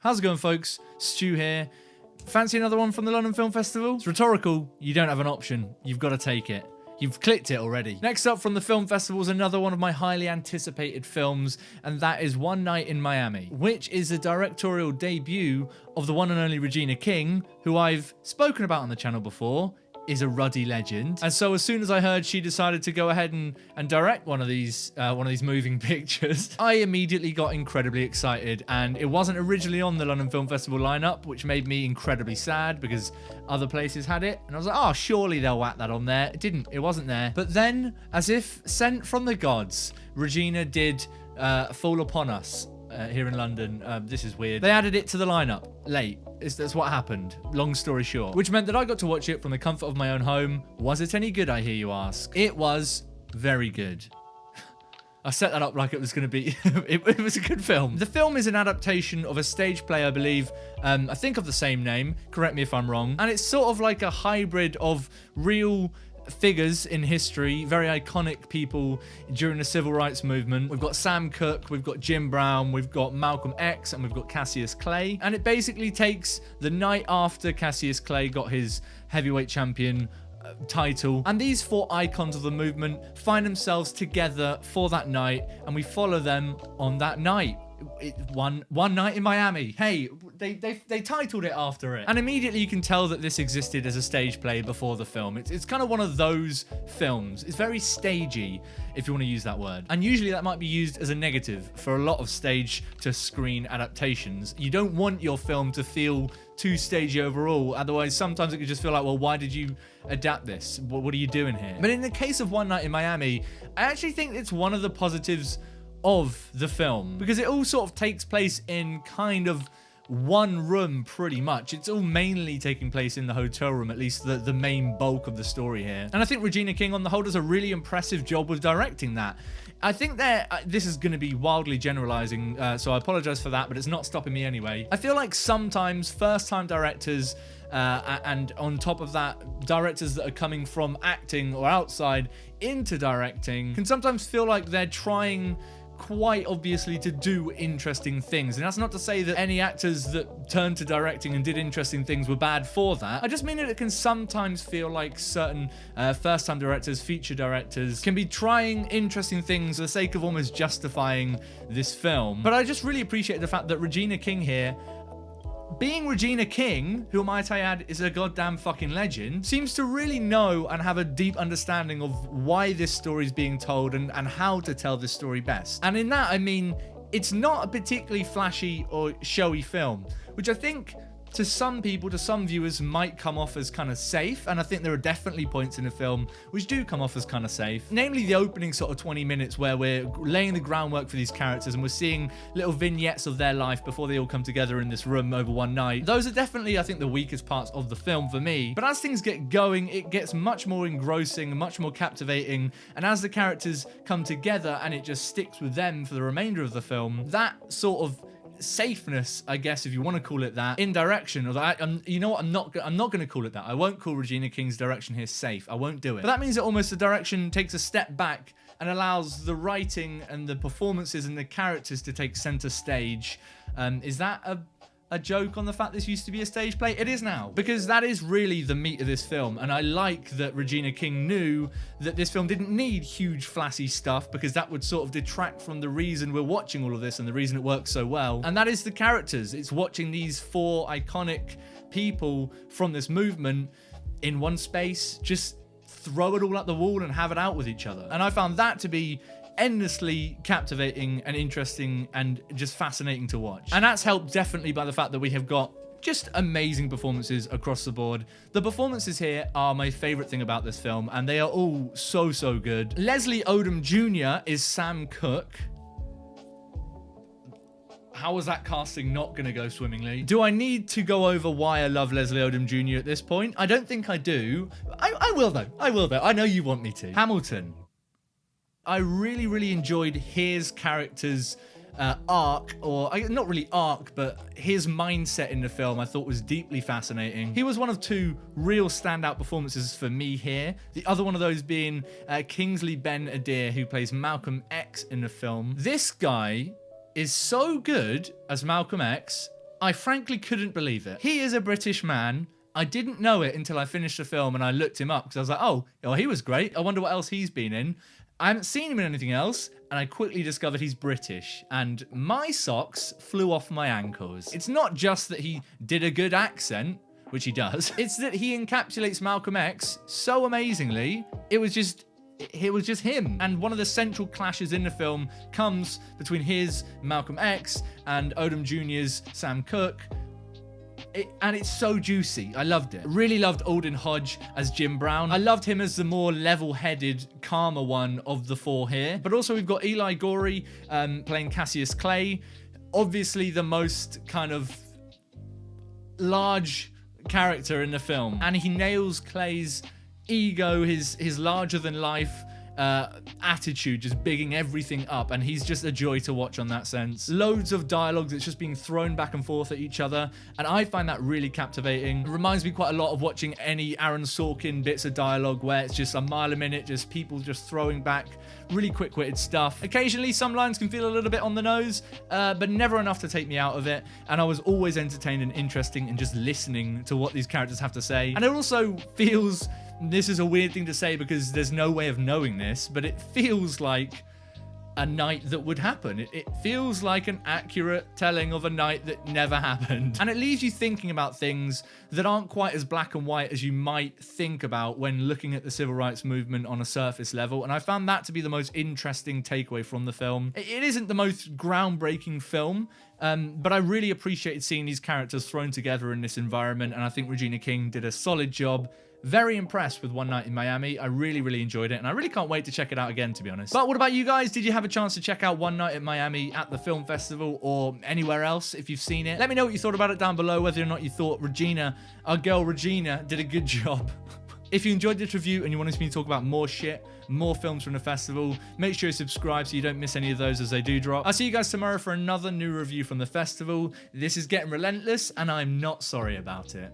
How's it going, folks? Stu here. Fancy another one from the London Film Festival? It's rhetorical. You don't have an option. You've got to take it. You've clicked it already. Next up from the film festival is another one of my highly anticipated films, and that is One Night in Miami, which is the directorial debut of the one and only Regina King, who I've spoken about on the channel before, is a ruddy legend. And so as soon as I heard she decided to go ahead and direct one of these moving pictures, I immediately got incredibly excited. And it wasn't originally on the London Film Festival lineup, which made me incredibly sad because other places had it. And I was like, oh, surely they'll whack that on there. It didn't. It wasn't there. But then, as if sent from the gods, Regina did fall upon us. Here in London. This is weird. They added it to the lineup late. That's what happened. Long story short. Which meant that I got to watch it from the comfort of my own home. Was it any good, I hear you ask? It was very good. I set that up like it was going to be... it was a good film. The film is an adaptation of a stage play, I believe. I think of the same name. Correct me if I'm wrong. And it's sort of like a hybrid of real figures in history, very iconic people during the civil rights movement. We've got Sam Cooke, we've got Jim Brown, we've got Malcolm X, and we've got Cassius Clay. And it basically takes the night after Cassius Clay got his heavyweight champion title, and these four icons of the movement find themselves together for that night, and we follow them on that night. One Night in Miami. Hey, they titled it after it. And immediately you can tell that this existed as a stage play before the film. It's kind of one of those films. It's very stagey, if you want to use that word. And usually that might be used as a negative for a lot of stage to screen adaptations. You don't want your film to feel too stagey overall. Otherwise, sometimes it could just feel like, well, why did you adapt this? What are you doing here? But in the case of One Night in Miami, I actually think it's one of the positives of the film, because it all sort of takes place in kind of one room pretty much. It's all mainly taking place in the hotel room, at least the main bulk of the story here. And I think Regina King on the whole does a really impressive job with directing that. I think that this is going to be wildly generalizing, so I apologize for that, but it's not stopping me anyway. I feel like sometimes first-time directors and on top of that, directors that are coming from acting or outside into directing can sometimes feel like they're trying quite obviously to do interesting things. And that's not to say that any actors that turned to directing and did interesting things were bad for that. I just mean that it can sometimes feel like certain first-time directors, feature directors, can be trying interesting things for the sake of almost justifying this film. But I just really appreciate the fact that Regina King here, being Regina King, who might I add is a goddamn fucking legend, seems to really know and have a deep understanding of why this story is being told and how to tell this story best. And in that, I mean, it's not a particularly flashy or showy film, which I think to some people, to some viewers, might come off as kind of safe. And I think there are definitely points in the film which do come off as kind of safe. Namely the opening sort of 20 minutes where we're laying the groundwork for these characters and we're seeing little vignettes of their life before they all come together in this room over one night. Those are definitely, I think, the weakest parts of the film for me. But as things get going, it gets much more engrossing and much more captivating. And as the characters come together and it just sticks with them for the remainder of the film, that sort of safeness, I guess, if you want to call it that, in direction, or that, you know what, I'm not going to call it that. I won't call Regina King's direction here safe. I won't do it. But that means that almost the direction takes a step back and allows the writing and the performances and the characters to take center stage. Is that a joke on the fact this used to be a stage play? It is now, because that is really the meat of this film. And I like that Regina King knew that this film didn't need huge flashy stuff, because that would sort of detract from the reason we're watching all of this and the reason it works so well. And that is the characters. It's watching these four iconic people from this movement in one space just throw it all at the wall and have it out with each other. And I found that to be endlessly captivating and interesting and just fascinating to watch. And that's helped definitely by the fact that we have got just amazing performances across the board. The performances here are my favorite thing about this film, and they are all so good. Leslie Odom Jr. is Sam Cooke. How was that casting not going to go swimmingly? Do I need to go over why I love Leslie Odom Jr. at this point? I don't think I do. I will though. I will though. I know you want me to. Hamilton. I really enjoyed his character's arc, or not really arc, but his mindset in the film I thought was deeply fascinating. He was one of two real standout performances for me here. The other one of those being Kingsley Ben-Adir, who plays Malcolm X in the film. This guy is so good as Malcolm X, I frankly couldn't believe it. He is a British man. I didn't know it until I finished the film and I looked him up because I was like, oh, well, he was great. I wonder what else he's been in. I haven't seen him in anything else, and I quickly discovered he's British, and my socks flew off my ankles. It's not just that he did a good accent, which he does, it's that he encapsulates Malcolm X so amazingly. It was just him. And one of the central clashes in the film comes between his Malcolm X and Odom Jr.'s Sam Cooke. And it's so juicy. I loved it. Really loved Alden Hodge as Jim Brown. I loved him as the more level-headed, calmer one of the four here. But also we've got Eli Gorey playing Cassius Clay. Obviously the most kind of large character in the film. And he nails Clay's ego, his larger-than-life attitude, just bigging everything up, and he's just a joy to watch on that sense. Loads of dialogue that's just being thrown back and forth at each other, and I find that really captivating. It reminds me quite a lot of watching any Aaron Sorkin bits of dialogue where it's just a mile a minute, just people just throwing back really quick-witted stuff. Occasionally some lines can feel a little bit on the nose, but never enough to take me out of it, and I was always entertained and interesting in just listening to what these characters have to say. And it also feels, this is a weird thing to say because there's no way of knowing this, but it feels like a night that would happen. It feels like an accurate telling of a night that never happened. And it leaves you thinking about things that aren't quite as black and white as you might think about when looking at the civil rights movement on a surface level. And I found that to be the most interesting takeaway from the film. It isn't the most groundbreaking film, but I really appreciated seeing these characters thrown together in this environment. And I think Regina King did a solid job. Very impressed with One Night in Miami. I really enjoyed it, and I really can't wait to check it out again, to be honest. But what about you guys? Did you have a chance to check out One Night in Miami at the film festival or anywhere else if you've seen it? Let me know what you thought about it down below, whether or not you thought Regina, our girl Regina, did a good job. If you enjoyed this review and you wanted me to talk about more shit, more films from the festival, make sure you subscribe so you don't miss any of those as they do drop. I'll see you guys tomorrow for another new review from the festival. This is getting relentless, and I'm not sorry about it.